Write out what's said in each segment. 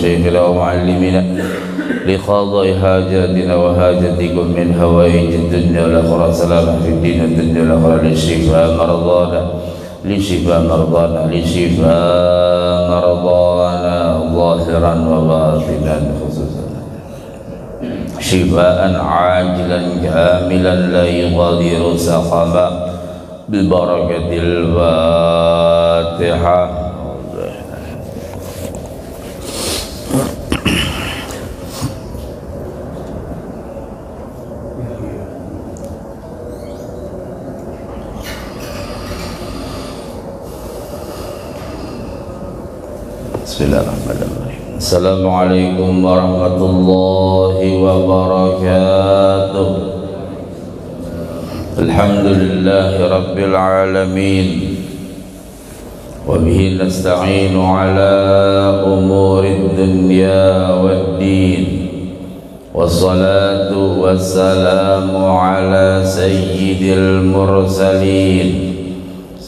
وشيخنا ومعلمنا لقضاء حاجاتنا وحاجتكم من هوائج الدنيا والآخرة سلامة في الدين والدنيا والآخرة لشفاء مرضانا ظاهرا وباطنا خصوصا شفاء عاجلا كاملا لا يغادر سقما ببركة الفاتحة. Bismillahirrahmanirrahim. Assalamualaikum warahmatullahi wabarakatuh. Alhamdulillahi rabbil alamin. Wa bihi nasta'inu ala umurid dunya waddin. Wassalatu wassalamu ala sayyidil mursalin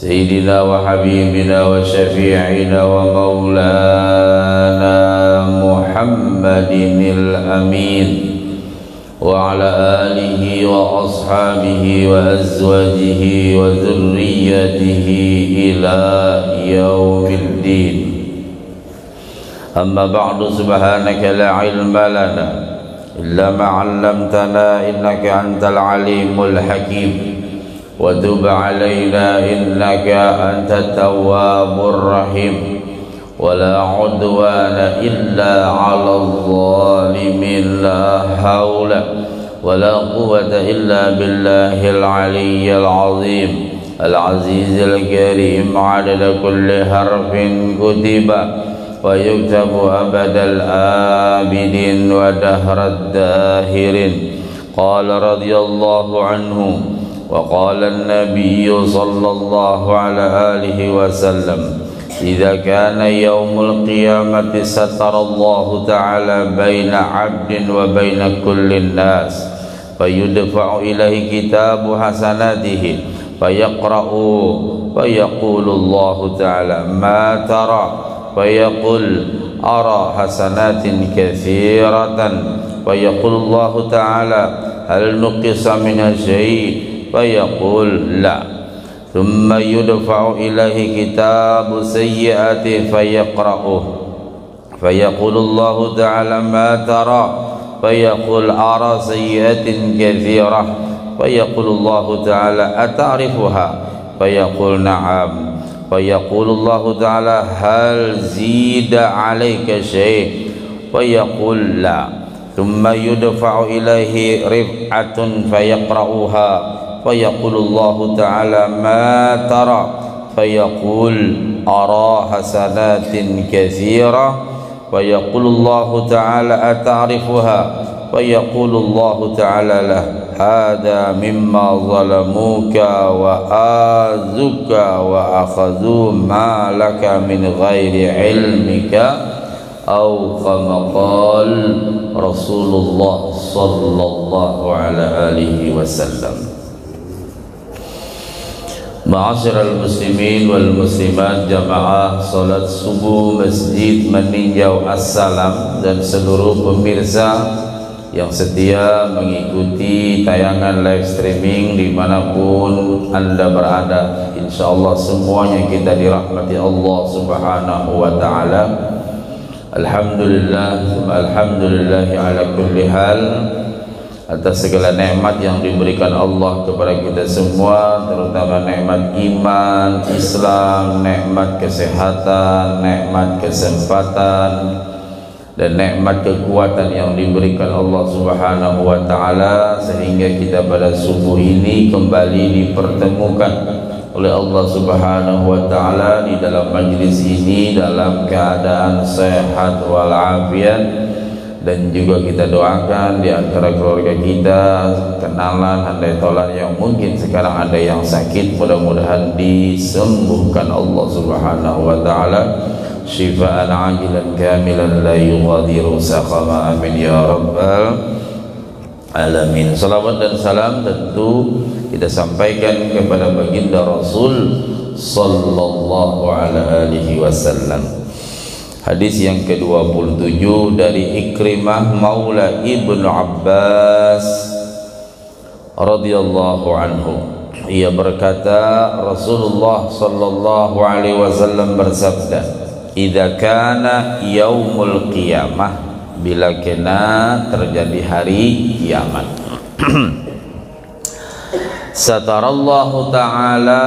سيدنا وحبيبنا وشفيعنا ومولانا محمد الأمين وعلى آله وأصحابه وأزواجه وذريته إلى يوم الدين. أما بعد سبحانك لا علم لنا إلا ما علمتنا إنك أنت العليم الحكيم وتب علينا إنك أنت التواب الرحيم ولا عدوان إلا على الظالمين لا حول ولا قوة إلا بالله العلي العظيم العزيز الكريم عدد كل حرف كتب ويكتب أبد الآبدين ودهر الداهرين. قال رضي الله عنه وقال النبي صلى الله على آله وسلم إذا كان يوم القيامة ستر الله تعالى بين عبد وبين كل الناس فيدفع إليه كتاب حسناته فيقرأ فيقول الله تعالى ما ترى فيقول أرى حسنات كثيرة فيقول الله تعالى هل نقص منها شيء فيقول لا ثم يدفع إليه كتاب سيئاته فيقرأه فيقول الله تعالى ما ترى فيقول أرى سيئات كثيرة فيقول الله تعالى أتعرفها فيقول نعم فيقول الله تعالى هل زيد عليك شيء فيقول لا ثم يدفع إليه رفعة فيقرأها فيقول الله تعالى ما ترى فيقول أرى حسنات كثيرة فيقول الله تعالى أتعرفها فيقول الله تعالى له هذا مما ظلموك وآذوك وأخذوا مالك من غير علمك أو كما قال رسول الله صلى الله على آله وسلم. Ma'asyiral muslimin wal muslimat jamaah salat subuh Masjid Meninjau Assalam dan seluruh pemirsa yang setia mengikuti tayangan live streaming dimanapun anda berada. Insyaallah semuanya kita dirahmati Allah subhanahu wa ta'ala. Alhamdulillah alhamdulillahi ala kulli hal atas segala nikmat yang diberikan Allah kepada kita semua, terutama nikmat iman, Islam, nikmat kesehatan, nikmat kesempatan dan nikmat kekuatan yang diberikan Allah Subhanahu wa taala sehingga kita pada subuh ini kembali dipertemukan oleh Allah Subhanahu wa taala di dalam majlis ini dalam keadaan sehat walafiat. Dan juga kita doakan di antara keluarga kita, kenalan, andai tolan yang mungkin sekarang ada yang sakit, mudah-mudahan disembuhkan Allah Subhanahu wa taala syifaan ajilan kamilan la yughadiru saqama, amin ya rabbal alamin. Salawat dan salam tentu kita sampaikan kepada baginda Rasul sallallahu alaihi wasallam. Hadis yang ke-27 dari Ikrimah Maula Ibnu Abbas radhiyallahu anhu. Ia berkata, Rasulullah sallallahu alaihi wasallam bersabda, "Idza kana yaumul qiyamah," bila kena terjadi hari kiamat. Satarallahu ta'ala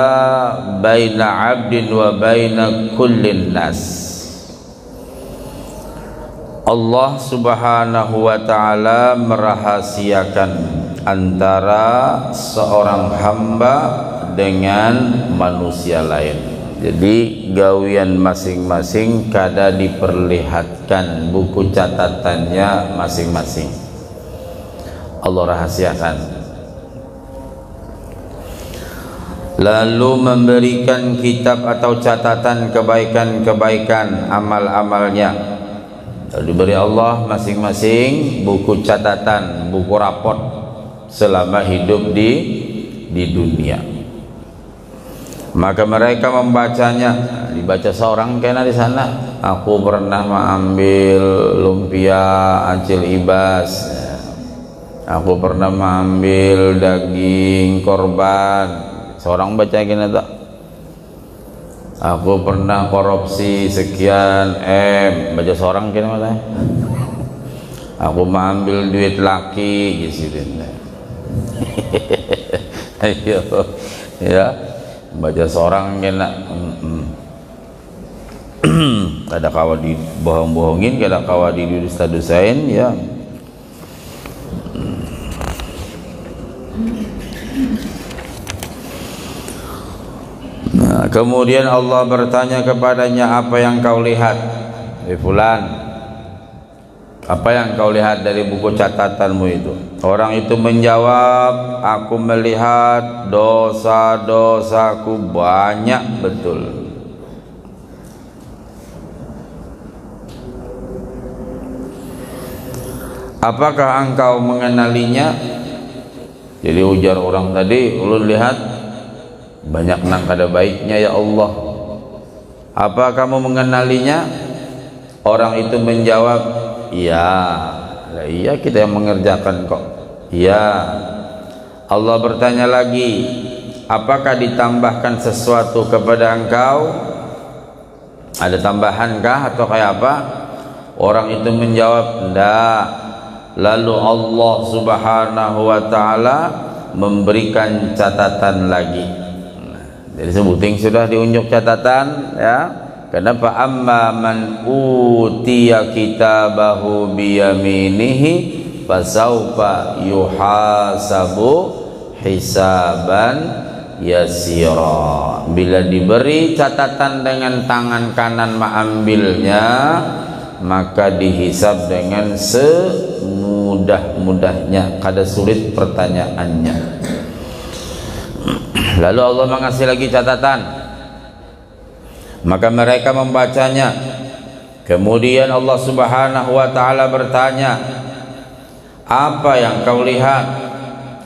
baina 'abdin wa baina kullin nas. Allah subhanahu wa ta'ala merahasiakan antara seorang hamba dengan manusia lain. Jadi gawian masing-masing kada diperlihatkan buku catatannya masing-masing. Allah rahasiakan. Lalu memberikan kitab atau catatan kebaikan-kebaikan amal-amalnya. Diberi Allah masing-masing buku catatan, buku raport selama hidup di dunia. Maka mereka membacanya, dibaca seorang kena di sana. Aku pernah mengambil lumpia acil ibas. Aku pernah mengambil daging korban. Seorang baca gini tak? Aku pernah korupsi sekian baca seorang kini mana? Aku mengambil duit laki gitu. Ayo, ya baca seorang kena. Kada kawa dibohong-bohongin, kada kawa didusta-dustain, ya. Nah, kemudian Allah bertanya kepadanya, apa yang kau lihat? Fulan, apa yang kau lihat dari buku catatanmu itu? Orang itu menjawab, aku melihat dosa-dosaku banyak betul. Apakah engkau mengenalinya? Jadi ujar orang tadi, ulun lihat banyak nang kada baiknya ya Allah. Apa kamu mengenalinya? Orang itu menjawab, iya. Lah iya, kita yang mengerjakan kok. Iya. Allah bertanya lagi, apakah ditambahkan sesuatu kepada engkau? Ada tambahankah atau kayak apa? Orang itu menjawab, enggak. Lalu Allah subhanahu wa ta'ala memberikan catatan lagi. Jadi sebuting sudah diunjuk catatan, ya. Kenapa? Amma man utiya kitabahu biyaminihi fasaufa yuhasabu hisaban yasira. Bila diberi catatan dengan tangan kanan mengambilnya, maka dihisab dengan semudah-mudahnya, kada sulit pertanyaannya. Lalu Allah mengasih lagi catatan, maka mereka membacanya. Kemudian Allah subhanahu wa ta'ala bertanya, apa yang kau lihat?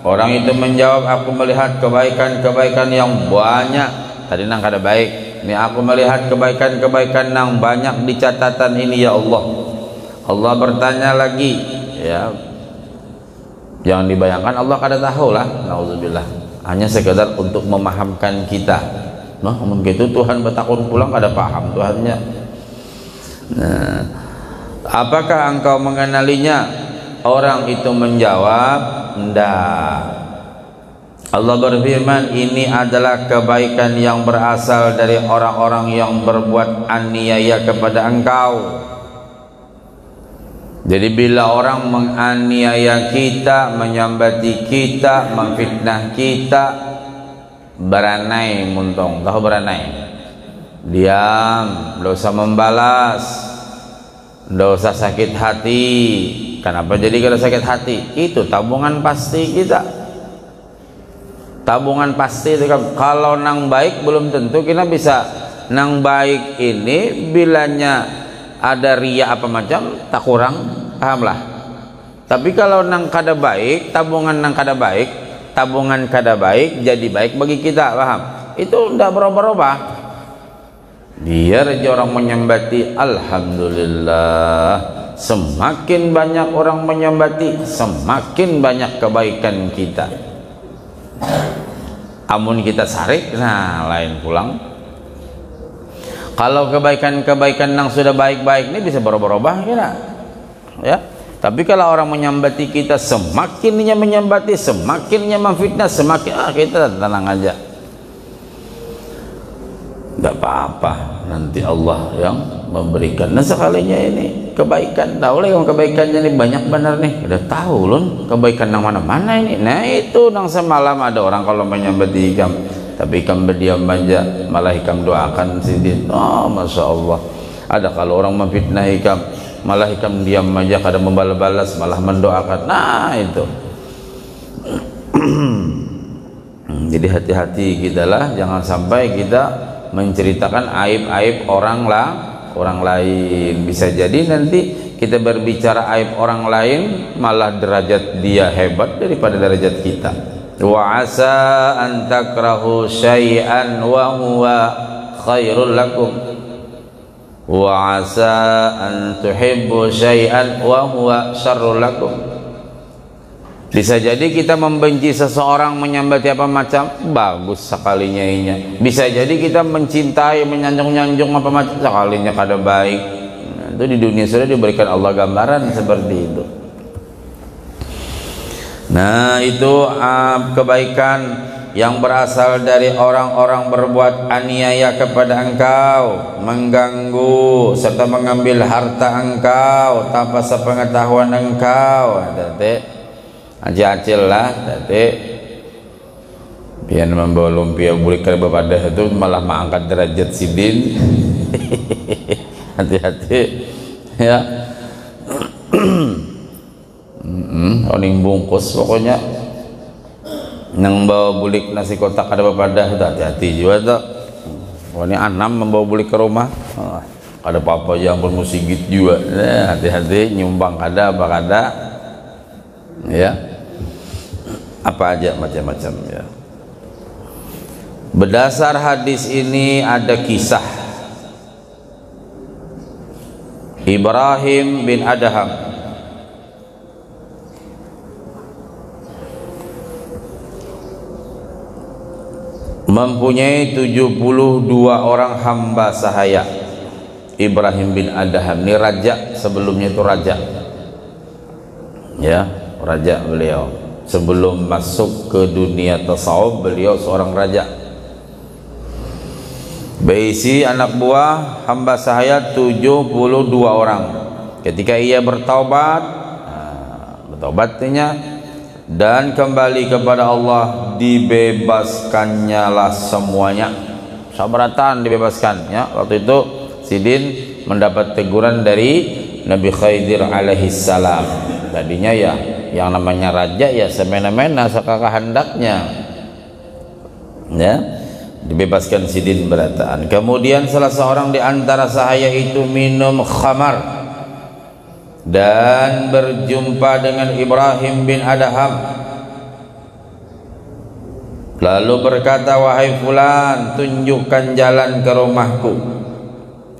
Orang itu menjawab, aku melihat kebaikan-kebaikan yang banyak. Tadi nang kada baik, ini aku melihat kebaikan-kebaikan yang banyak di catatan ini ya Allah. Allah bertanya lagi, ya, jangan dibayangkan Allah kada tahu lah, nauzubillah. Hanya sekedar untuk memahamkan kita. Nah, begitu Tuhan bertakun pulang kada paham Tuhannya. Nah, apakah engkau mengenalinya? Orang itu menjawab, enggak. Allah berfirman, ini adalah kebaikan yang berasal dari orang-orang yang berbuat aniaya kepada engkau. Jadi bila orang menganiaya kita, menyambati kita, memfitnah kita, beranai muntong. Tahu beranai? Diam, tidak usah membalas, tidak usah sakit hati. Kenapa jadi kada sakit hati? Itu tabungan pasti kita. Tabungan pasti itu kan. Kalau nang baik belum tentu kita bisa. Nang baik ini bilanya ada ria apa macam tak kurang, pahamlah. Tapi kalau nang kada baik, tabungan nang kada baik, tabungan kada baik jadi baik bagi kita, paham? Itu ndak berubah-ubah. Biar aja orang menyambati, alhamdulillah. Semakin banyak orang menyambati, semakin banyak kebaikan kita. Amun kita sarik, nah lain pulang. Kalau kebaikan-kebaikan yang sudah baik-baik ini bisa berubah-ubah kira, ya. Tapi kalau orang menyambati kita, semakinnya menyambati, semakinnya memfitnah, semakin kita tenang aja. Tidak apa-apa, nanti Allah yang memberikan. Nah sekalinya ini kebaikan, tahu lah kebaikannya ini banyak benar nih, udah tahu loh kebaikan yang mana-mana ini. Nah itu nang semalam ada orang kalau menyambati ikam, tapi ikam berdiam aja, malah ikam doakan sidin. Oh masya Allah. Ada kalau orang memfitnah ikam, malah ikam diam aja, kadang membalas-balas, malah mendoakan. Nah itu. Jadi hati-hati kita lah, jangan sampai kita menceritakan aib-aib orang lain. Bisa jadi nanti kita berbicara aib orang lain, malah derajat dia hebat daripada derajat kita. Wa asa an takrahu syai'an wa huwa khairul lakum, wa asa an tuhibbu syai'an wa huwa syarrul lakum. Bisa jadi kita membenci seseorang, menyambati apa macam, bagus sekalinya inya. Bisa jadi kita mencintai, menyanjung-nyanjung apa macam, sekalinya kada baik. Nah, itu di dunia sudah diberikan Allah gambaran seperti itu. Nah itu kebaikan yang berasal dari orang-orang berbuat aniaya kepada engkau, mengganggu serta mengambil harta engkau tanpa sepengetahuan engkau. Acil lah tadi pian membawa lumpia bulik ke bapadah itu malah mengangkat derajat sidin. Hati-hati ya. Oning bungkus pokoknya nang bawa bulik nasi kotak ada bapadah, hati-hati juga tuh. Pokoknya anam membawa bulik ke rumah, ada apa-apa yang bermusigit juga. Hati-hati nyumbang kada apa kada ya, apa aja macam-macam ya. Berdasar hadis ini ada kisah Ibrahim bin Adham mempunyai 72 orang hamba sahaya. Ibrahim bin Adham ini raja, sebelumnya itu raja ya, raja beliau. Sebelum masuk ke dunia tasawuf, beliau seorang raja. Berisi anak buah hamba sahaya 72 orang. Ketika ia bertaubat, bertaubatnya dan kembali kepada Allah, dibebaskannya lah semuanya. Sabaratan dibebaskan ya. Waktu itu Sidin mendapat teguran dari Nabi Khidir alaihi salam. Tadinya ya yang namanya raja ya semena-mena sekakahandaknya ya, dibebaskan Sidin berataan. Kemudian salah seorang di antara sahaya itu minum khamar dan berjumpa dengan Ibrahim bin Adham, lalu berkata, wahai fulan, tunjukkan jalan ke rumahku.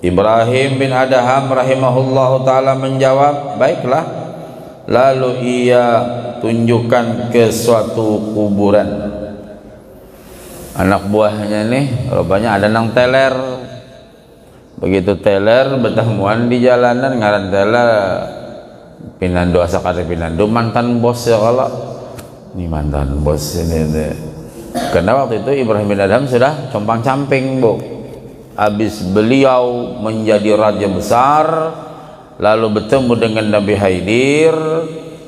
Ibrahim bin Adham rahimahullahu ta'ala menjawab, baiklah. Lalu ia tunjukkan ke suatu kuburan. Anak buahnya nih rupanya ada nang teler. Begitu teler bertemuan di jalanan, ngaran teler Pinando asakare Pinando, mantan bos ya. Kalau ini mantan bos ini deh. Karena waktu itu Ibrahim bin Adham sudah compang-camping, Bu. Habis beliau menjadi raja besar, lalu bertemu dengan Nabi Khidir,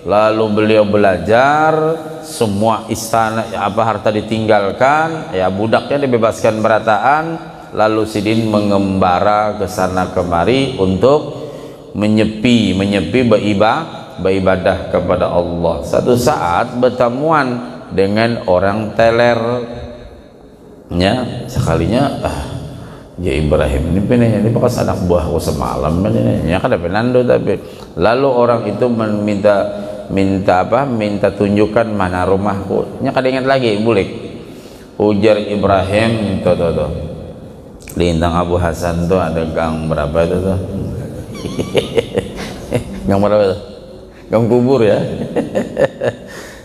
lalu beliau belajar, semua istana apa harta ditinggalkan, ya budaknya dibebaskan berataan, lalu Sidin mengembara ke sana kemari untuk menyepi beribadah kepada Allah. Satu saat bertemuan dengan orang teler, ya sekalinya ya Ibrahim ini penanya ini bekas anak buahku semalam ini ya kada penando. Tapi lalu orang itu minta tunjukkan mana rumahku, nya kada ingat lagi bulik. Ujar Ibrahim, tuh Lintang Abu Hasan tuh ada gang berapa itu tuh? Gang berapa tuh? Gang kubur ya.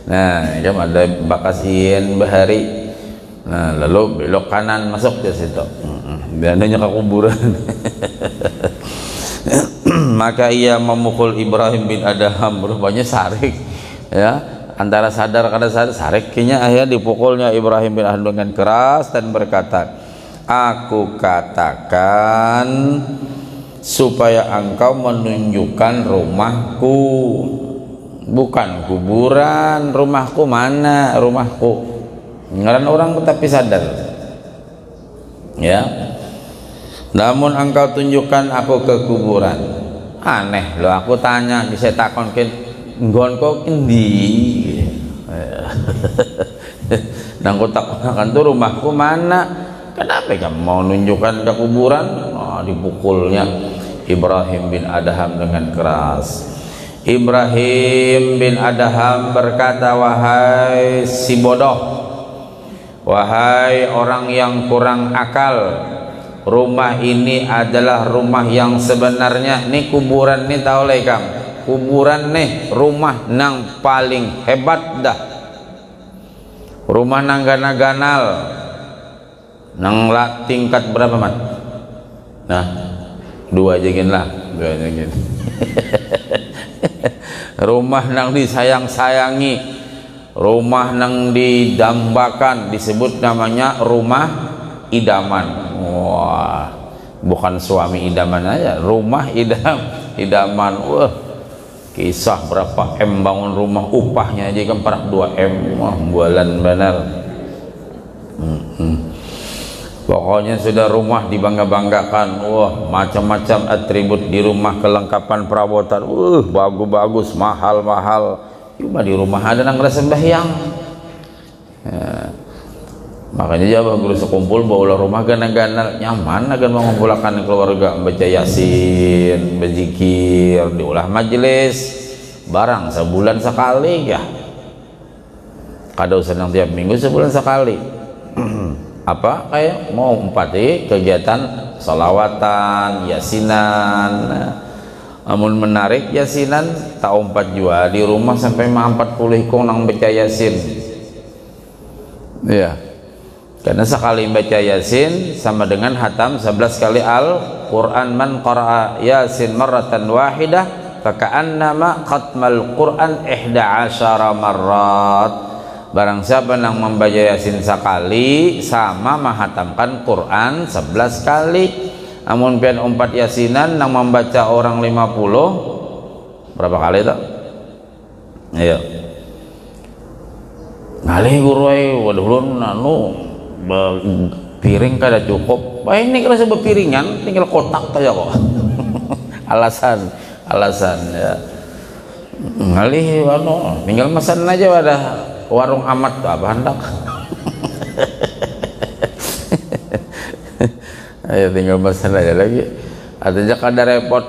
Nah, jam ada Bakasin Bahari. Nah, lalu belok kanan masuk ke situ. Biasanya ke kuburan. Maka ia memukul Ibrahim bin Adham, rupanya Sarik ya, antara sadar kada sadar Sarik kayaknya akhirnya dipukulnya Ibrahim bin Adham dengan keras dan berkata, aku katakan supaya engkau menunjukkan rumahku, bukan kuburan. Rumahku mana? Rumahku ngaran orang tapi sadar ya. Namun engkau tunjukkan aku ke kuburan. Aneh loh, aku tanya bisa takonkin nggonko endi. Nang ku takonakan tuh rumahku mana? Kenapa kamu mau nunjukkan ke kuburan? Oh, dipukulnya Ibrahim bin Adham dengan keras. Ibrahim bin Adham berkata, wahai si bodoh, wahai orang yang kurang akal, rumah ini adalah rumah yang sebenarnya. Nih kuburan nih tahu leh kam, kuburan nih rumah nang paling hebat dah, rumah nang gana-ganal nang lah tingkat berapa mat? Nah, 2 aja gin lah, 2 aja gin. Rumah nang disayang-sayangi, rumah nang didambakan, disebut namanya rumah idaman. Wah, bukan suami idaman aja, rumah idaman. Wah, kisah berapa M bangun rumah, upahnya aja kan 42 M. Wah, bualan benar. Pokoknya sudah rumah dibangga-banggakan. Wah, macam-macam atribut di rumah, kelengkapan perabotan. Bagus-bagus, mahal-mahal. Cuma di rumah ada nang rasa sembahyang. Ya. Makanya jawab guru sekumpul bawa rumah gana-gana nyaman akan mengumpulkan keluarga, baca yasin, berzikir, diulah majelis barang sebulan sekali ya. Kadang senang tiap minggu sebulan sekali. Apa kayak mau empati kegiatan salawatan, yasinan. Amun menarik yasinan tak 4 jua di rumah sampai 40 ikong nang baca yasin. Ya. Karena sekali baca yasin sama dengan hatam 11 kali Al-Quran. Man qara'a yasin marratan wahidah faka'annama khatmal Quran 11 marrat. Barang siapa yang membaca yasin sekali sama menghatamkan Quran 11 kali. Amun pian 4 yasinan nang membaca orang 50 berapa kali itu? Ayo ngalih guru waduh nanu piring kada cukup. Wah, ini kalau sebab piringan tinggal kotak aja kok. alasan ya ngalih tinggal pesan aja wadah warung amat tuh apa hendak. Ayo tinggal pesan aja lagi. Ada kada repot.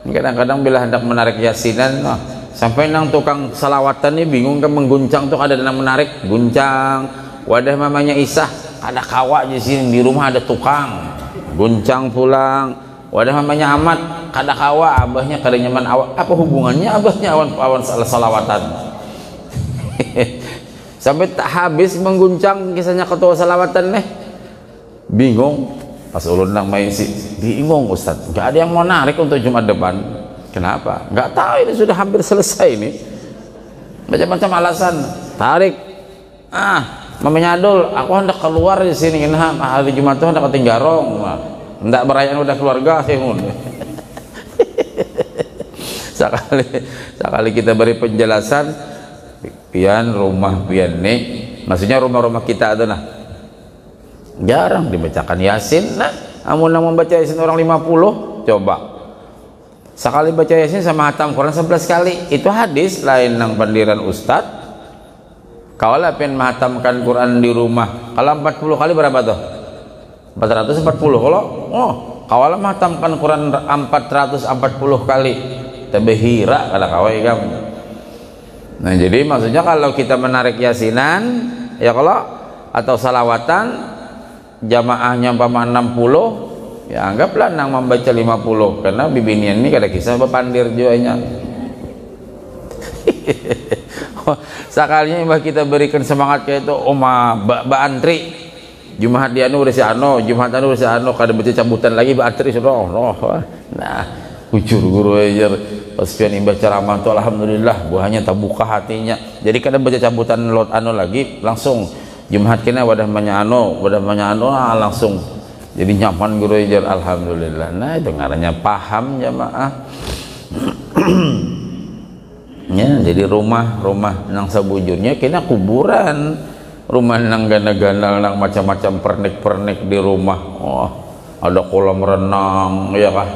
Kadang-kadang bila hendak menarik yasinan sampai nang tukang salawatan nih bingung kan mengguncang tuh ada nang menarik guncang. Wadah mamanya Isah ada kawa di sini, di rumah ada tukang guncang pulang. Wadah mamanya Ahmad kada kawa, abahnya kada nyaman awak. Apa hubungannya abahnya awan salawatan? Sampai tak habis mengguncang kisahnya ketua salawatan nih bingung. Pas ulun nang main sih bingung Ustadz, nggak ada yang mau narik untuk Jumat depan. Kenapa? Nggak tahu, ini sudah hampir selesai nih. Macam-macam alasan. Tarik. Mamanya Adul, aku hendak keluar di sini. Nah, hari Jumat tuh hendak ketinggarong. Hendak berayaan udah keluarga sih. Sekali kita beri penjelasan, pian rumah pian nih, maksudnya rumah-rumah kita ada nah. Jarang dibacakan yasin. Nah, amun nang membaca yasin orang 50, coba. Sekali baca yasin sama hatam Quran 11 kali. Itu hadis lain nang pendiran ustad. Kalau pengen menghatamkan Quran di rumah, kalau 40 kali berapa tuh? 440. Kalau menghatamkan Quran 440 kali, tabehira kada kawai kamu. Nah, jadi maksudnya kalau kita menarik yasinan, ya kalau atau salawatan jamaahnya umpama 60, ya anggaplah nang membaca 50, karena bibinian ini kada kisah bepandir juanya. Sekalinya kita berikan semangat kayak itu, antri Jumat dia anu urus anu, Jumat anu urus anu, kada baca cabutan lagi antri sudah. Nah, ucur guru aja pas pian imba ceramah tuh alhamdulillah buahnya terbuka hatinya. Jadi kada baca cabutan lot anu lagi, langsung Jumat kena wadah manya anu langsung jadi nyaman guru aja alhamdulillah. Nah, itu ngarannya paham jamaah. Ya, jadi rumah nang sabujurnya kena kuburan, rumah nang gana-gana nang macam-macam pernik-pernik di rumah. Oh, ada kolam renang ya kah?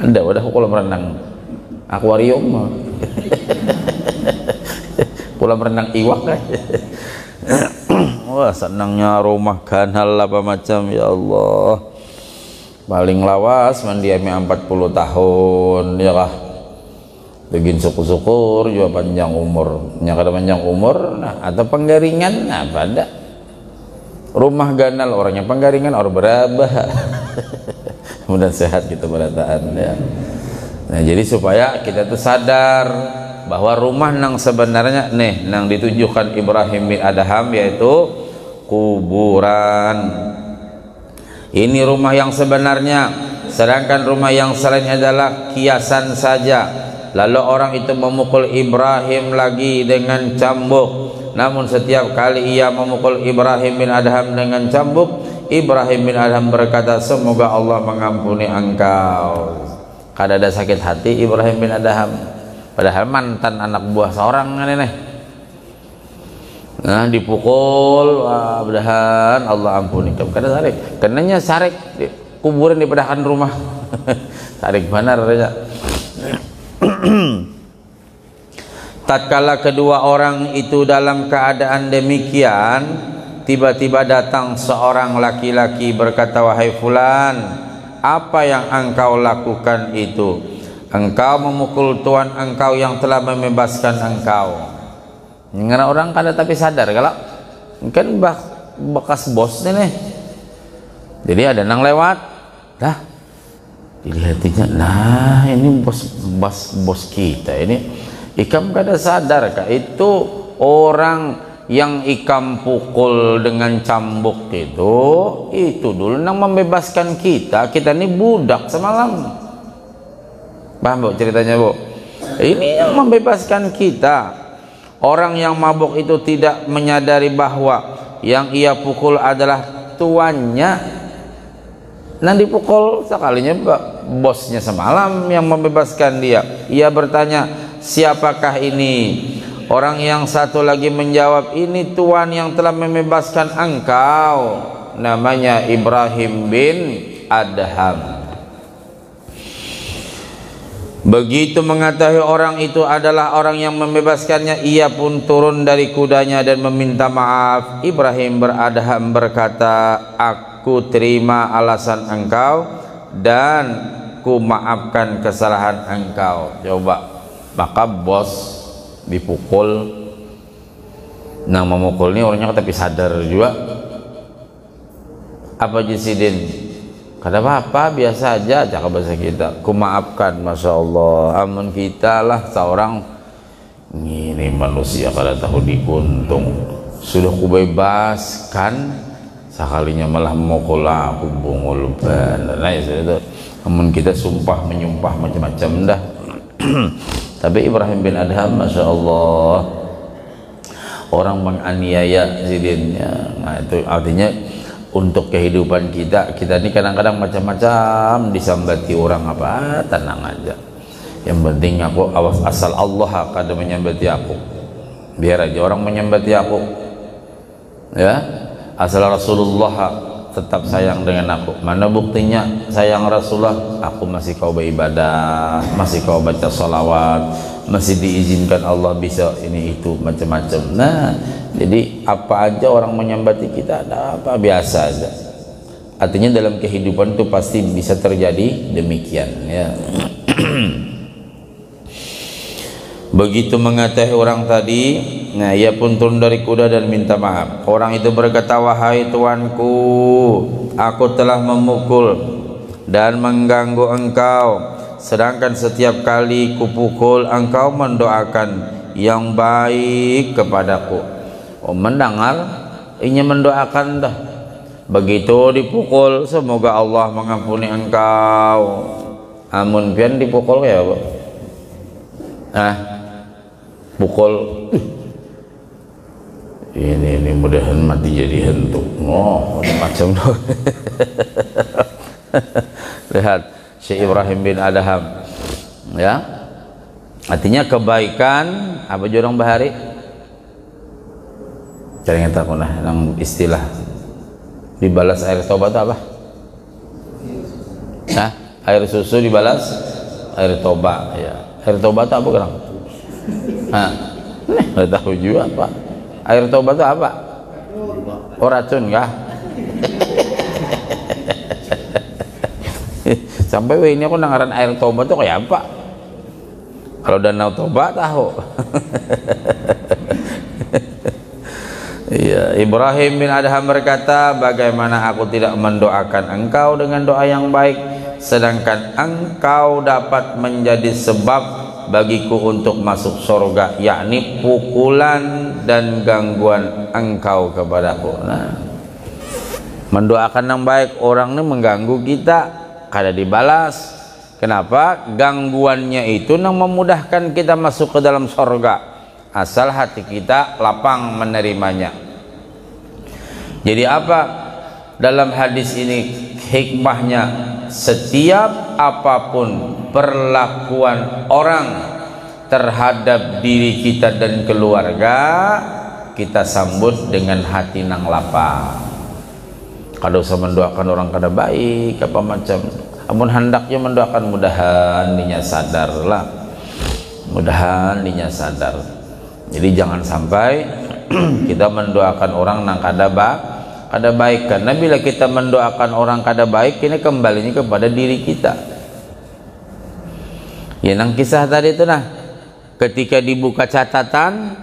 Ada kolam renang, akuarium. Kolam renang iwak kan? Wah, senangnya rumah kanal apa macam, ya Allah. Paling lawas mandiami 40 tahun ya kah? Begin syukur-syukur juga panjang umur, nyakada panjang umur, nah atau penggaringan, nah pada rumah ganal orangnya penggaringan orang berabah. Mudah sehat kita berataan ya. Nah jadi supaya kita tuh sadar bahwa rumah nang sebenarnya nih nang ditujukan Ibrahim bin Adham yaitu kuburan. Ini rumah yang sebenarnya, sedangkan rumah yang selainnya adalah kiasan saja. Lalu orang itu memukul Ibrahim lagi dengan cambuk. Namun setiap kali ia memukul Ibrahim bin Adham dengan cambuk, Ibrahim bin Adham berkata, semoga Allah mengampuni engkau. Kada ada sakit hati Ibrahim bin Adham, padahal mantan anak buah seorang ini. Nah dipukul, mudah-mudahan Allah ampuni. Kada sarik, kenanya sarik kuburan dipedahkan rumah. Sarik benar aja. Tatkala kedua orang itu dalam keadaan demikian, tiba-tiba datang seorang laki-laki berkata, wahai fulan, apa yang engkau lakukan itu? Engkau memukul tuan engkau yang telah membebaskan engkau. Ngana orang kada tapi sadar kalau kan bekas bos nih. Jadi ada nang lewat, dah dilihatinya, nah ini bos kita ini. Ikam kada sadar kah itu orang yang ikam pukul dengan cambuk itu dulu nang membebaskan kita ini budak semalam. Paham bu ceritanya bu? Ini yang membebaskan kita. Orang yang mabuk itu tidak menyadari bahwa yang ia pukul adalah tuannya. Nah dipukul sekalinya bosnya semalam yang membebaskan dia. Ia bertanya, siapakah ini? Orang yang satu lagi menjawab, ini tuan yang telah membebaskan engkau, namanya Ibrahim bin Adham. Begitu mengetahui orang itu adalah orang yang membebaskannya, ia pun turun dari kudanya dan meminta maaf. Ibrahim bin Adham berkata, aku terima alasan engkau dan ku maafkan kesalahan engkau. Coba, maka bos dipukul, nang memukul ini orangnya tapi sadar juga. Apa jisidin? Kada apa-apa, biasa aja cakap bahasa kita. Ku maafkan, masya Allah. Amun kita lah seorang ini manusia kada tahu diuntung. Sudah ku bebaskan, sekalinya malah memukul aku bungul ban. Nah itu. Amun kita sumpah menyumpah macam-macam dah. Tapi Ibrahim bin Adham, masya Allah, orang menganiaya zidinnya. Nah itu artinya untuk kehidupan kita ini kadang-kadang macam-macam disambati orang, apa tenang aja. Yang penting aku awas, asal Allah kada menyambati aku, biar aja orang menyambati aku ya. Asal Rasulullah tetap sayang dengan aku. Mana buktinya sayang Rasulullah? Aku masih kau beribadah, masih kau baca salawat, masih diizinkan Allah bisa ini itu macam-macam. Nah jadi apa aja orang menyambati kita, ada apa biasa aja. Artinya dalam kehidupan itu pasti bisa terjadi demikian ya. Begitu mengetahui orang tadi Nah, ia pun turun dari kuda dan minta maaf. Orang itu berkata, wahai tuanku, aku telah memukul dan mengganggu engkau, sedangkan setiap kali kupukul engkau mendoakan yang baik kepadaku. Oh, mendengar ini mendoakan dah. Begitu dipukul, semoga Allah mengampuni engkau. Amun pian dipukul ya, Bu. Pukul ini mudahan mati jadi hantu. Oh, macam tu. Lihat Syekh Ibrahim bin Adham, ya, artinya kebaikan apa jorong bahari cari ngeta punah yang istilah dibalas air tobat apa? Air susu dibalas air toba, ya. Air toba itu apa kan? Nggak tahu juga Pak. Air toba itu apa? Oh, racun kah? Sampai ini aku dengaran air toba itu kayak apa? Kalau danau toba tahu. Iya, Ibrahim bin Adham berkata, bagaimana aku tidak mendoakan engkau dengan doa yang baik, sedangkan engkau dapat menjadi sebab bagiku untuk masuk surga, yakni pukulan dan gangguan engkau kepadaku. Nah, mendoakan yang baik, orang ini mengganggu kita, kada dibalas. Kenapa? Gangguannya itu yang memudahkan kita masuk ke dalam surga, asal hati kita lapang menerimanya. Jadi apa dalam hadis ini hikmahnya? Setiap apapun perlakuan orang terhadap diri kita dan keluarga, kita sambut dengan hati nang lapang. Kada usah mendoakan orang kada baik apa macam. Amun hendaknya mendoakan, mudahan dinya sadar lah, mudahan dinya sadar. Jadi jangan sampai kita mendoakan orang nang kada baik, karena bila kita mendoakan orang kada baik, ini kembalinya kepada diri kita. Ya, nang kisah tadi itu nah, ketika dibuka catatan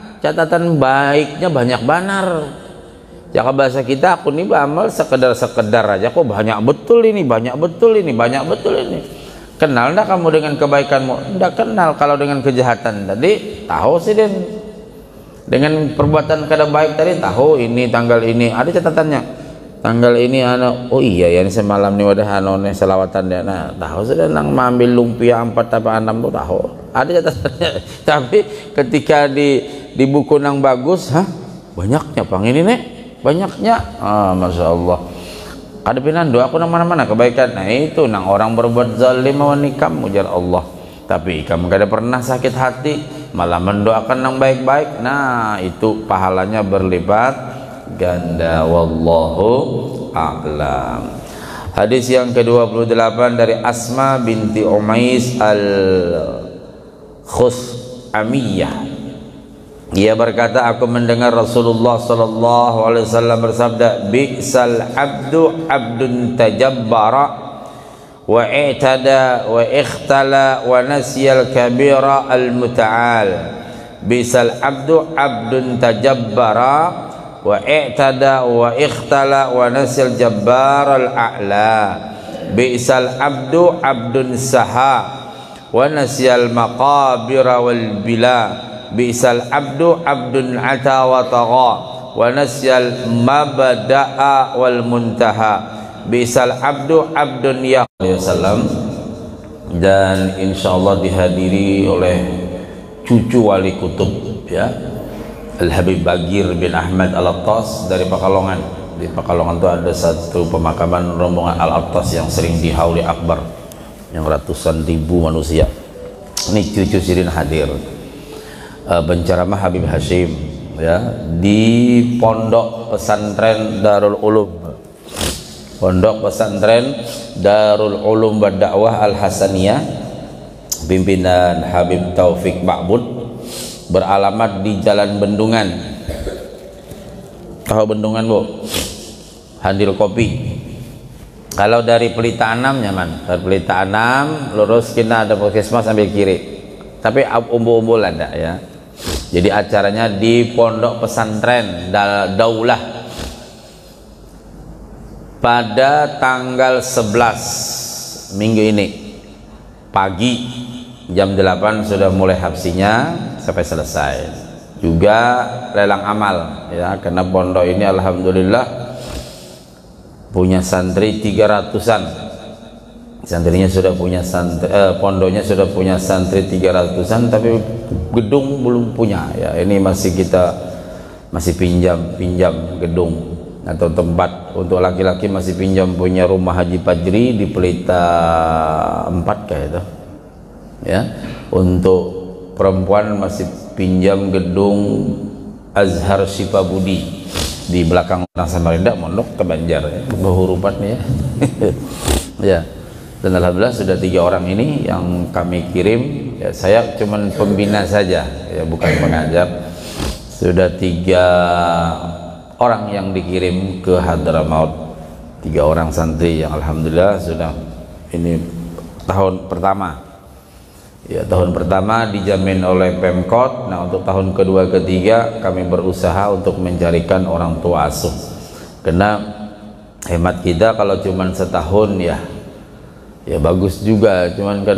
baiknya banyak banar. Jaka bahasa kita, aku nih beramal sekedar aja, kok banyak betul ini. Kenal enggak kamu dengan kebaikanmu? Enggak kenal. Kalau dengan kejahatan tadi tahu sih, Den. Dengan perbuatan kada baik tadi tahu, ini tanggal ini ada catatannya, tanggal ini oh iya ya, ini semalam nih wadah anone selawatan dia, nah tahu sudah nang mengambil lumpia 4 apa 6 tuh tahu ada catatannya. Tapi ketika di buku nang bagus, banyaknya pang ini nek, banyaknya, masya Allah. Ada pinan doa aku nang mana-mana kebaikan. Nah itu nang orang berbuat zalim menikam ujar Allah, tapi kamu kada pernah sakit hati, malah mendoakan yang baik-baik. Nah itu pahalanya berlipat ganda. Wallahu a'lam. Hadis yang ke-28 dari Asma binti Umais al-Khus'amiyah. Ia berkata, aku mendengar Rasulullah sallallahu alaihi wasallam bersabda, bi'sal abdu abdun tajabbara wa i'tada wa ikhtala wa nasyal kabira al-muta'al. Bisal abdu abdun tajabbara wa i'tada wa ikhtala wa nasyal jabbar al-a'la. Bisal abdu abdun saha wa nasyal maqabira wal bila. Bisal abdu abdun ata wa tagha wa nasyal mabda'a wal muntaha. Bisal abdu abdun ya sallam. Dan insyaallah dihadiri oleh cucu wali kutub, ya, Al-Habib Bagir bin Ahmad Al-Attas dari Pekalongan. Di Pekalongan itu ada satu pemakaman rombongan Al-Attas yang sering dihauli akbar, yang ratusan ribu manusia. Ini cucu Sirin hadir. Penceramah Habib Hashim, ya, di pondok pesantren Darul Ulum, pondok pesantren Darul Ulum Berdakwah Al-Hasaniyah, pimpinan Habib Taufik Ma'bud, beralamat di Jalan Bendungan. Tahu Bendungan, Bu? Handil Kopi. Kalau dari Pelita 6 nyaman, dari Pelita 6 lurus kita ada puskesmas ambil kiri, tapi umbu-umbu ada, ya. Jadi acaranya di Pondok Pesantren Daulah pada tanggal 11 minggu ini pagi jam 8 sudah mulai habsinya sampai selesai. Juga lelang amal ya, karena pondok ini alhamdulillah punya santri 300-an. Santrinya sudah punya santri, pondoknya sudah punya santri 300-an, tapi gedung belum punya ya. Ini masih pinjam gedung atau tempat. Untuk laki-laki masih pinjam punya rumah Haji Fajri di Pelita 4 kayak itu ya. Untuk perempuan masih pinjam gedung Azhar Sipabudi di belakang Samarinda, Mondok ke Banjar ya, berhurupan ya. Ya. Dan alhamdulillah sudah 3 orang ini yang kami kirim ya, saya cuman pembina saja ya, bukan pengajar. Sudah 3 orang yang dikirim ke Hadramaut, 3 orang santri yang alhamdulillah sudah ini tahun pertama ya, tahun pertama dijamin oleh Pemkot. Nah untuk tahun kedua ketiga kami berusaha untuk mencarikan orang tua asuh, karena hemat kita kalau cuman setahun ya bagus juga, cuman kan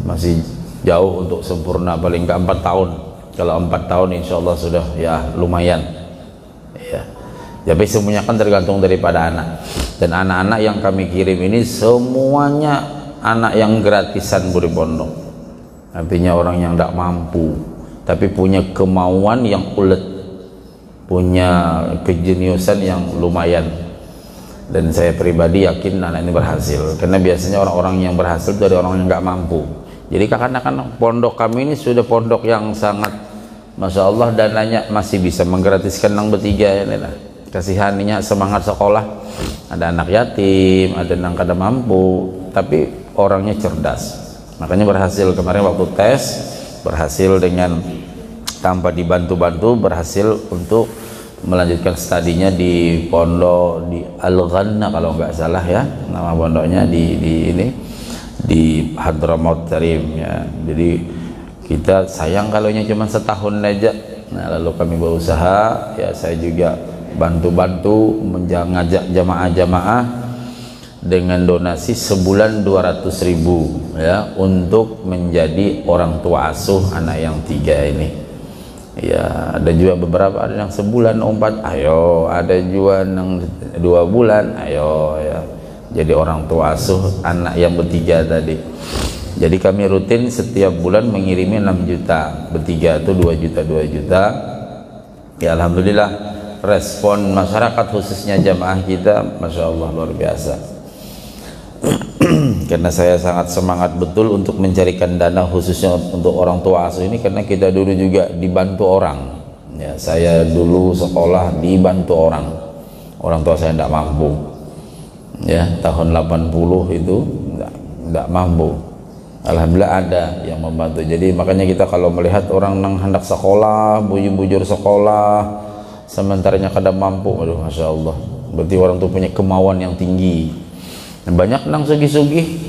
masih jauh untuk sempurna, paling ke 4 tahun. Kalau 4 tahun insya Allah sudah ya lumayan ya. Tapi semuanya kan tergantung daripada anak, dan anak-anak yang kami kirim ini semuanya anak yang gratisan budi pondok, artinya orang yang tidak mampu tapi punya kemauan yang ulet, punya kejeniusan yang lumayan. Dan saya pribadi yakin anak ini berhasil, karena biasanya orang-orang yang berhasil dari orang yang nggak mampu. Jadi karena pondok kami ini sudah pondok yang sangat Masya Allah, dananya masih bisa menggratiskan nang bertiga ya, kasihaninya semangat sekolah. Ada anak yatim, ada yang kada mampu, tapi orangnya cerdas, makanya berhasil. Kemarin waktu tes berhasil dengan tanpa dibantu-bantu, berhasil untuk melanjutkan studinya di pondok di Al-Ghanna kalau nggak salah ya, nama pondoknya di Hadramaut Karim ya. Jadi kita sayang kalau cuma setahun aja. Nah lalu kami berusaha ya, saya juga bantu-bantu mengajak jamaah-jamaah dengan donasi sebulan 200.000 ya, untuk menjadi orang tua asuh anak yang 3 ini ya. Ada juga beberapa, ada yang sebulan 4, ayo, ada juga yang 2 bulan, ayo ya, jadi orang tua asuh anak yang bertiga tadi. Jadi kami rutin setiap bulan mengirimi 6 juta, bertiga itu 2 juta ya. Alhamdulillah respon masyarakat khususnya jamaah kita Masya Allah luar biasa. Karena saya sangat semangat betul untuk mencarikan dana khususnya untuk orang tua asuh ini, karena kita dulu juga dibantu orang ya. Saya dulu sekolah dibantu orang tua saya tidak mampu ya, tahun 80 itu tidak mampu. Alhamdulillah ada yang membantu. Jadi makanya kita kalau melihat orang yang hendak sekolah, bujur sekolah, sementaranya kada mampu, aduh Masya Allah, berarti orang tuh punya kemauan yang tinggi. Banyak nang sugih-sugih,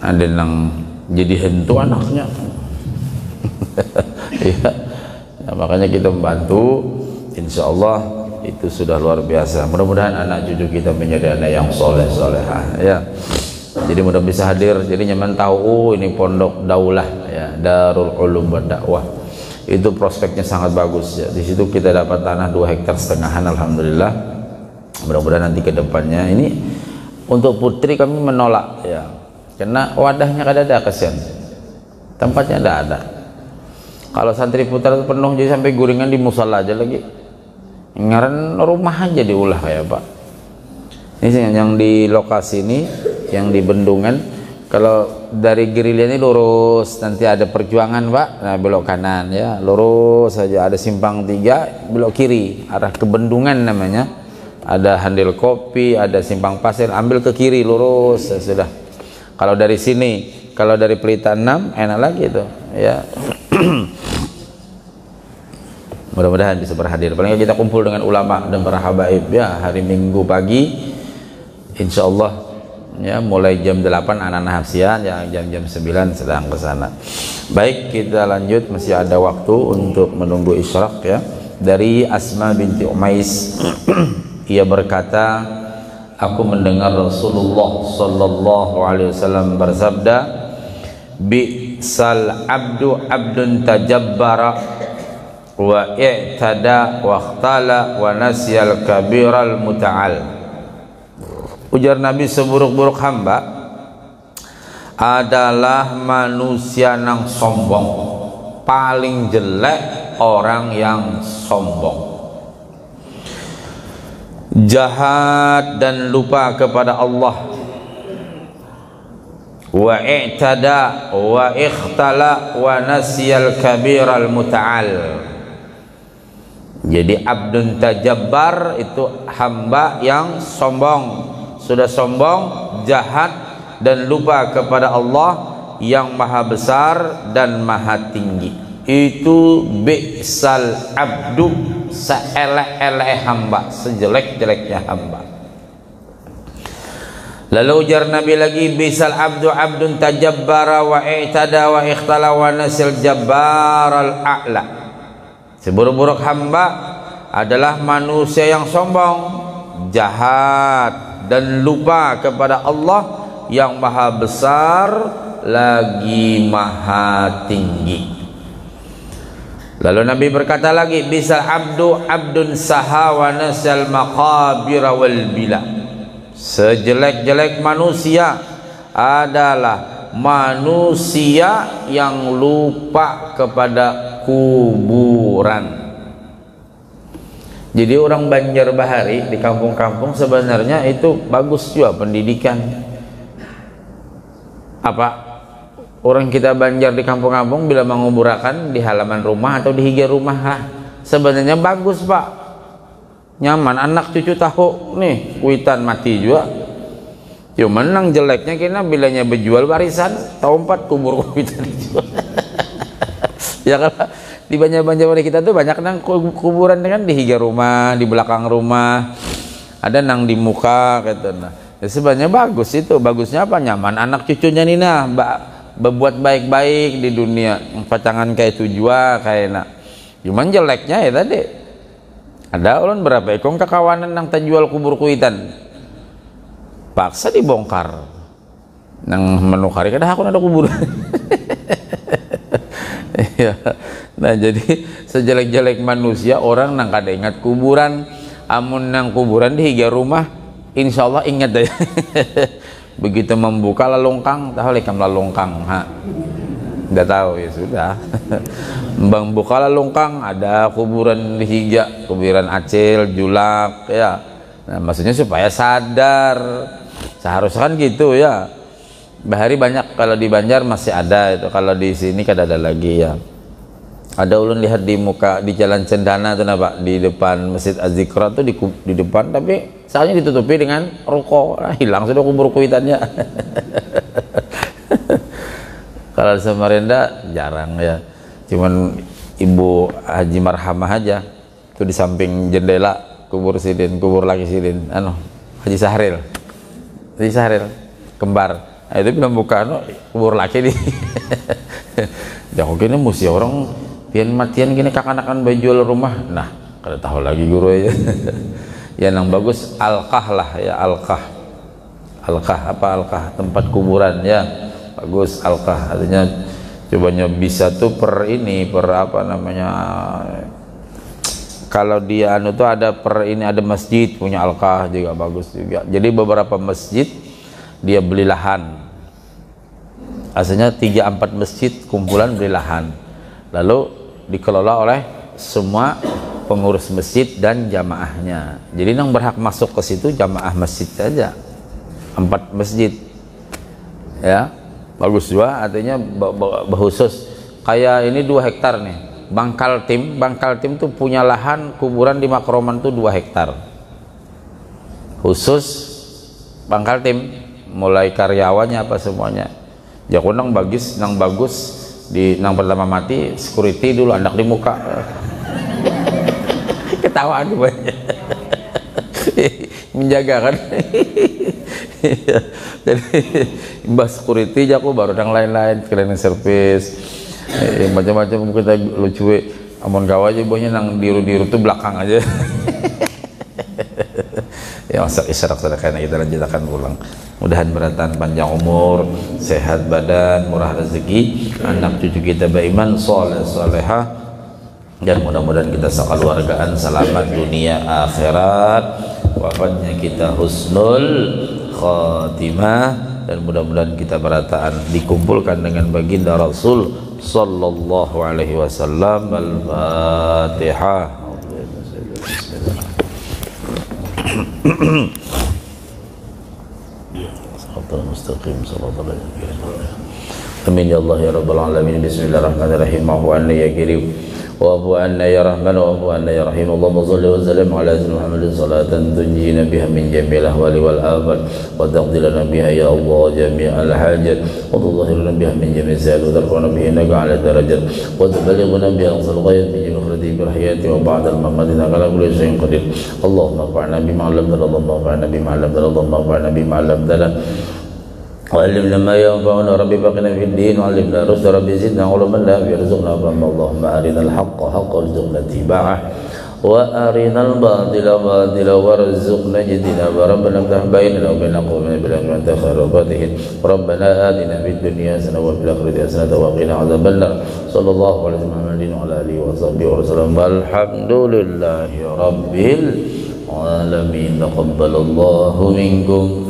ada nang jadi hentu anaknya ya. Nah, makanya kita membantu, insya Allah itu sudah luar biasa. Mudah-mudahan anak cucu kita menjadi anak yang soleh-solehah ya. Jadi mudah bisa hadir, jadi nyaman tahu ini Pondok Daulah ya, Darul Ulum wa Dakwah. Itu prospeknya sangat bagus ya. Di situ kita dapat tanah 2,5 hektar alhamdulillah. Mudah-mudahan nanti ke depannya ini. Untuk putri kami menolak ya, karena wadahnya kada ada, kasihan tempatnya tidak ada. Kalau santri putra itu penuh, jadi sampai guringan di musala aja lagi, ngaran rumah aja diulah kayak Pak. Ini yang di lokasi ini, yang di Bendungan, kalau dari Gerilya ini lurus, nanti ada Perjuangan Pak, nah belok kanan ya, lurus saja, ada simpang 3 belok kiri arah ke Bendungan namanya. Ada Handil Kopi, ada Simpang Pasir, ambil ke kiri lurus ya sudah. Kalau dari sini, kalau dari Pelita 6 enak lagi itu ya. Mudah-mudahan bisa berhadir. Paling kita kumpul dengan ulama dan para habaib ya, hari Minggu pagi insya Allah ya, mulai jam 8 anak-anak hafsian, ya jam-jam 9 sedang ke sana. Baik, kita lanjut, masih ada waktu untuk menunggu isyraq ya. Dari Asma binti Umais ia berkata, aku mendengar Rasulullah sallallahu alaihi wasallam bersabda, bi'sal abdu abdun tajabbara wa i'tada wa ikhtala wa nasyal kabiral muta'al. Ujar Nabi, seburuk-buruk hamba adalah manusia yang sombong. Paling jelek orang yang sombong, jahat dan lupa kepada Allah, wa i'tada wa ikhtala wa nasyal kabiral muta'al. Jadi abdun tajabbar itu hamba yang sombong, sudah sombong, jahat dan lupa kepada Allah yang maha besar dan maha tinggi. Itu bi'sal abdu, seelek-elek hamba, sejelek-jeleknya hamba. Lalu ujar Nabi lagi, bi'sal abdu abdun tajabbara wa i'tada wa ikhtala wa nasil jabbaral a'la. Seburuk-buruk hamba adalah manusia yang sombong, jahat dan lupa kepada Allah yang maha besar lagi maha tinggi. Lalu Nabi berkata lagi, bisal abdu abdun saha wa nasal maqabira wal bila. Sejelek-jelek manusia adalah manusia yang lupa kepada kuburan. Jadi orang Banjar Bahari di kampung-kampung sebenarnya itu bagus juga pendidikan. Apa? Orang kita Banjar di kampung-kampung bila menguburakan di halaman rumah atau di higa rumah, sebenarnya bagus pak, nyaman, anak cucu tahu nih kuitan mati juga. Cuman nang jeleknya kena bilanya berjual warisan tahun 4 kubur kuitan dijual. Ya kalau di Banjar kita tuh banyak nang kuburan kan di higa rumah, di belakang rumah, ada nang di muka gitu. Nah, ya sebenarnya bagus itu. Bagusnya apa? Nyaman anak cucunya nih nah, berbuat baik-baik di dunia. Pacangan kayak tujuan kayak nak. Cuman jeleknya ya tadi. Ada ulun berapa ekong kekawanan nang terjual kubur kuitan. Paksa dibongkar. Nang menukari kada aku ada kubur. Ya. Nah jadi sejelek-jelek manusia orang nang kada ingat kuburan, amun nang kuburan di higa rumah insya Allah ingat deh. Begitu membuka lalongkang, tahu lekam lalongkang, udah tahu ya sudah. Membuka lalongkang ada kuburan di higa, kuburan Acil, Julak ya. Nah maksudnya supaya sadar, seharusnya kan gitu ya. Bahari banyak, kalau di Banjar masih ada itu, kalau di sini kada ada lagi ya. Ada ulun lihat di muka di Jalan Cendana tuh Pak, di depan Masjid Az-Zikra tuh di depan, tapi soalnya ditutupi dengan ruko, hilang sudah kubur kuitannya. Kalau di Samarinda jarang ya, cuman Ibu Haji Marhamah aja itu di samping jendela kubur sidin, kubur laki sidin, Haji Sahril kembar. Nah, itu belum buka kubur laki nih. Jangan gini mesti orang pian matian gini kakak-kanakan berjual rumah. Nah, kada tahu lagi guru ya. Ya yang bagus alqah lah ya, alqah apa alqah, tempat kuburan ya. Bagus alqah, artinya cobanya bisa tuh per apa namanya, kalau dia tuh ada ada masjid punya alqah juga bagus juga. Jadi beberapa masjid dia beli lahan, asalnya 3-4 masjid kumpulan beli lahan, lalu dikelola oleh semua pengurus masjid dan jamaahnya. Jadi yang berhak masuk ke situ jamaah masjid saja, 4 masjid ya. Bagus juga, artinya khusus kayak ini 2 hektar nih, Bangkal Tim tuh punya lahan kuburan di Makroman tuh 2 hektar khusus Bangkal Tim, mulai karyawannya apa semuanya. Jago nang bagus di nang pertama mati security dulu anak di muka. Ketawa banyak. Menjaga kan. Jadi mbah security aja aku baru yang lain-lain cleaning service macam-macam kita lucu amon gawa aja bohnya nang diru-diru tuh belakang aja. Ya masak isyarak sedekahnya kita lanjutkan pulang. Mudahan beratan panjang umur, sehat badan, murah rezeki, anak cucu kita beriman, soleh solehah, dan mudah-mudahan kita sekeluargaan selamat dunia akhirat, wafatnya kita husnul khatimah, dan mudah-mudahan kita berataan dikumpulkan dengan baginda Rasul sallallahu alaihi wasallam. Al-Fatihah. Mustaqim sallallahu alaihi wasallam. Amin ya Allah ya rabbal alamin. Bismillahirrahmanirrahim. Wa huwa anna ya karim wa huwa anna ya rahman wa huwa anna ya rahim. Allahumma shalli wa sallim ala sayyidina Muhammadin salatan tunjina biha min jami'il ahwali wal afat wa taqdi lana biha ya Allah jami'al hajat wa tudhhirna biha min jami'is sayyi'at wa tarfa'na biha innaka ala darajat wa tuballighuna biha aqsal ghayat bi jannati birahiyati wa ba'da al-mamati innaka ala kulli shay'in qadir. Allahumma fa'na bima 'allamtana Allahumma fa'na bima 'allamtana Allahumma fa'na bima 'allamtana وعلمنا ما ينفعنا ربي بقنا في الدين وعلمنا رشد ربي زدنا علما لا يرزقنا فهم اللهم أرنا الحق حقا وارزقنا اتباعه وأرنا الباطل باطلا وارزقنا اجتنابه ربنا افتح بيننا وبين قومنا بالحق وأنت خير الفاتحين ربنا آتنا في الدنيا حسنة وفي الآخرة حسنة وقنا عذاب النار صلى الله عليه وسلم وعلى آله وصحبه وسلم والحمد لله رب العالمين. تقبل الله منكم